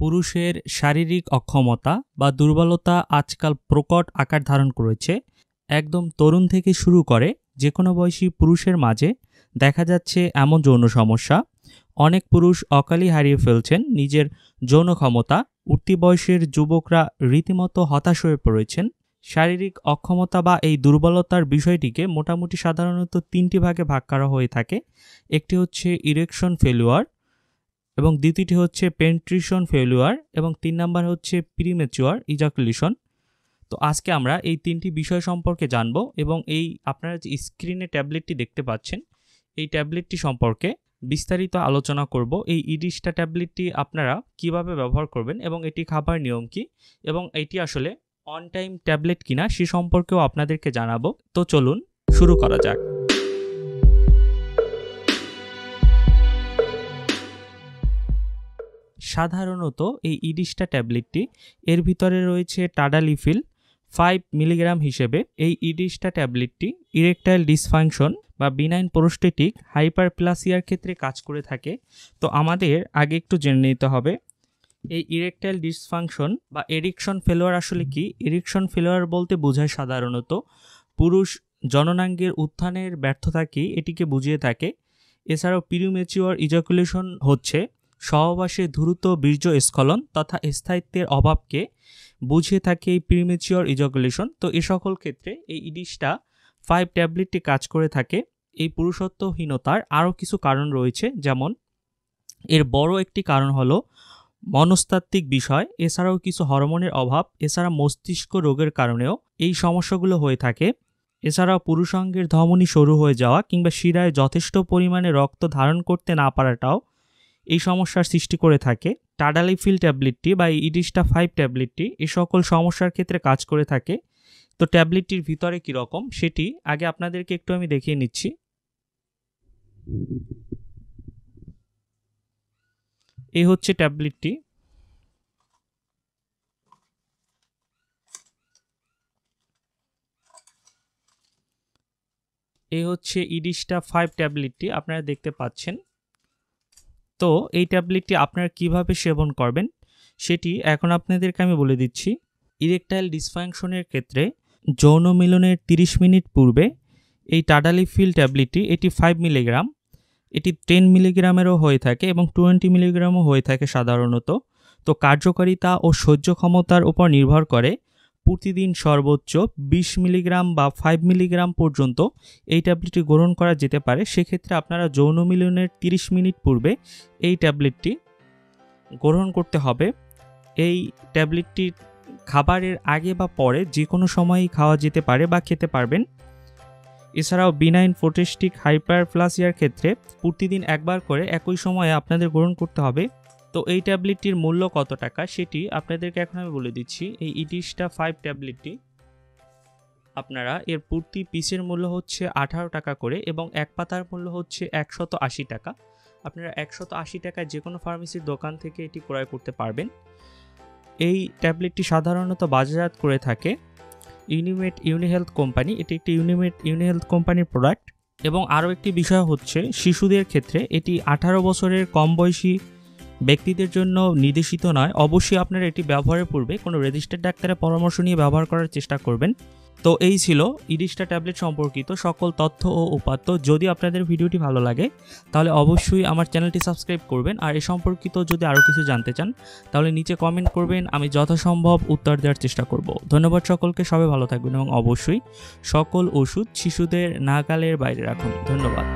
পুরুষের শারীরিক অক্ষমতা বা দুর্বলতা আজকাল প্রকট আকার ধারণ করেছে। একদম তরুণ থেকে শুরু করে যে কোনো বয়সী পুরুষের মাঝে দেখা যাচ্ছে এমন যৌন সমস্যা। অনেক পুরুষ অকালই হারিয়ে ফেলছেন নিজের যৌন ক্ষমতা। উঠতি বয়সের যুবকরা রীতিমতো হতাশ হয়ে পড়েছেন। শারীরিক অক্ষমতা বা এই দুর্বলতার বিষয়টিকে মোটামুটি সাধারণত তিনটি ভাগে ভাগ করা হয়ে থাকে। একটি হচ্ছে ইরেকশন ফেলুয়ার, এবং দ্বিতীয়টি হচ্ছে পেনিট্রেশন ফেলুয়ার, এবং 3 নাম্বার হচ্ছে প্রিম্যাচুয়ার ইজাকুলেশন। তো আজকে আমরা এই তিনটি বিষয় সম্পর্কে জানব, এবং এই আপনারা যে স্ক্রিনে ট্যাবলেটটি দেখতে পাচ্ছেন এই ট্যাবলেটটি সম্পর্কে বিস্তারিত আলোচনা করব। এই ইডিস্টা ট্যাবলেটটি আপনারা কিভাবে ব্যবহার করবেন এবং এটি খাবার নিয়ম কি, এবং এটি আসলে অন টাইম ট্যাবলেট কিনা সে সম্পর্কেও আপনাদেরকে জানাবো। তো চলুন শুরু করা যাক। সাধারণত এই ইডিস্টা ট্যাবলেটটি এর ভিতরে রয়েছে টাডালিফিল 5 মিলিগ্রাম হিসেবে। এই ইডিস্টা ট্যাবলেটটি ইরেকটাইল ডিসফাংশন বা বিনাইন প্রোস্টেটিক হাইপারপ্লাসিয়ার ক্ষেত্রে কাজ করে থাকে। তো আমাদের আগে একটু জেনে নিতে হবে এই ইরেকটাইল ডিসফাংশন বা এরিকশন ফেলোয়ার আসলে কি। এরিকশন ফেলোয়ার বলতে বোঝায় সাধারণত পুরুষ জননাঙ্গের উত্থানের ব্যর্থতাকে এটিকে বুঝিয়ে থাকে। এছাড়াও প্রিম্যাচুয়ার ইজাকুলেশন হচ্ছে সহবাসে দ্রুত বীর্য স্খলন তথা স্থায়িত্বের অভাবকে বুঝিয়ে থাকে এই প্রিম্যাচুয়ার ইজাকুলেশন। তো এ সকল ক্ষেত্রে এই ইডিস্টা 5 ট্যাবলেটটি কাজ করে থাকে। এই পুরুষত্বহীনতার আরও কিছু কারণ রয়েছে, যেমন এর বড় একটি কারণ হলো মনস্তাত্ত্বিক বিষয়, এছাড়াও কিছু হরমোনের অভাব, এছাড়া মস্তিষ্ক রোগের কারণেও এই সমস্যাগুলো হয়ে থাকে। এছাড়াও পুরুষাঙ্গের ধমনী সরু হয়ে যাওয়া কিংবা শিরায় যথেষ্ট পরিমাণে রক্ত ধারণ করতে না পারাটাও এই সমস্যার সৃষ্টি করে থাকে। টাডালিফিল ট্যাবলেটটি বা ইডিস্টা 5 ট্যাবলেটটি এই সকল সমস্যার ক্ষেত্রে কাজ করে থাকে। তো ট্যাবলেটটির ভিতরে কীরকম সেটি আগে আপনাদেরকে একটু আমি দেখিয়ে নিচ্ছি। এই হচ্ছে ট্যাবলেটটি। এই হচ্ছে ইডিস্টা 5 ট্যাবলেটটি আপনারা দেখতে পাচ্ছেন। তো এই ট্যাবলেটটি আপনারা কিভাবে সেবন করবেন সেটি এখন আপনাদেরকে আমি বলে দিচ্ছি। ইরেকটাইল ডিসফাংশনের ক্ষেত্রে যৌন মিলনের 30 মিনিট পূর্বে এই টাডালিফিল ট্যাবলেটটি এটি 5 মিলিগ্রাম, এটি 10 মিলিগ্রামেরও হয়ে থাকে এবং 20 মিলিগ্রামও হয়ে থাকে সাধারণত। তো কার্যকারিতা ও সহ্য ক্ষমতার উপর নির্ভর করে প্রতিদিন সর্বোচ্চ 20 মিলিগ্রাম বা 5 মিলিগ্রাম পর্যন্ত এই ট্যাবলেটটি গ্রহণ করা যেতে পারে। সেক্ষেত্রে আপনারা যৌন মিলনের 30 মিনিট পূর্বে এই ট্যাবলেটটি গ্রহণ করতে হবে। এই ট্যাবলেটটি খাবারের আগে বা পরে যে কোনো সময়ই খাওয়া যেতে পারে বা খেতে পারবেন। এছাড়াও বিনাইন প্রোস্টেটিক হাইপারপ্লাসিয়ার ক্ষেত্রে প্রতিদিন একবার করে একই সময়ে আপনাদের গ্রহণ করতে হবে। তো এই ট্যাবলেটটির মূল্য কত টাকা সেটি আপনাদেরকে এখন আমি বলে দিচ্ছি। এই ইডিস্টা 5 ট্যাবলেটটি আপনারা এর প্রতি পিসের মূল্য হচ্ছে 18 টাকা করে এবং এক পাতার মূল্য হচ্ছে 180 টাকা। আপনারা 180 টাকায় যে কোনো ফার্মেসির দোকান থেকে এটি ক্রয় করতে পারবেন। এই ট্যাবলেটটি সাধারণত বাজারজাত করে থাকে ইউনিমেড ইউনিহেলথ কোম্পানি। এটি একটি ইউনিমেড ইউনিহেলথ কোম্পানির প্রোডাক্ট। এবং আরও একটি বিষয় হচ্ছে শিশুদের ক্ষেত্রে এটি 18 বছরের কম বয়সী ব্যক্তিদের জন্য নির্দেশিত নয়। অবশ্যই আপনারা এটি ব্যবহারের পূর্বে কোনো রেজিস্টার্ড ডাক্তারের পরামর্শ নিয়ে ব্যবহার করার চেষ্টা করবেন। তো এই ছিল ইডিস্টা ট্যাবলেট সম্পর্কিত সকল তথ্য ও উপাত্ত। যদি আপনাদের ভিডিওটি ভালো লাগে তাহলে অবশ্যই আমার চ্যানেলটি সাবস্ক্রাইব করবেন, আর এ সম্পর্কিত যদি আরও কিছু জানতে চান তাহলে নিচে কমেন্ট করবেন, আমি যথাসম্ভব উত্তর দেওয়ার চেষ্টা করব। ধন্যবাদ সকলকে, সবাই ভালো থাকবেন এবং অবশ্যই সকল ওষুধ শিশুদের নাগালের বাইরে রাখুন। ধন্যবাদ।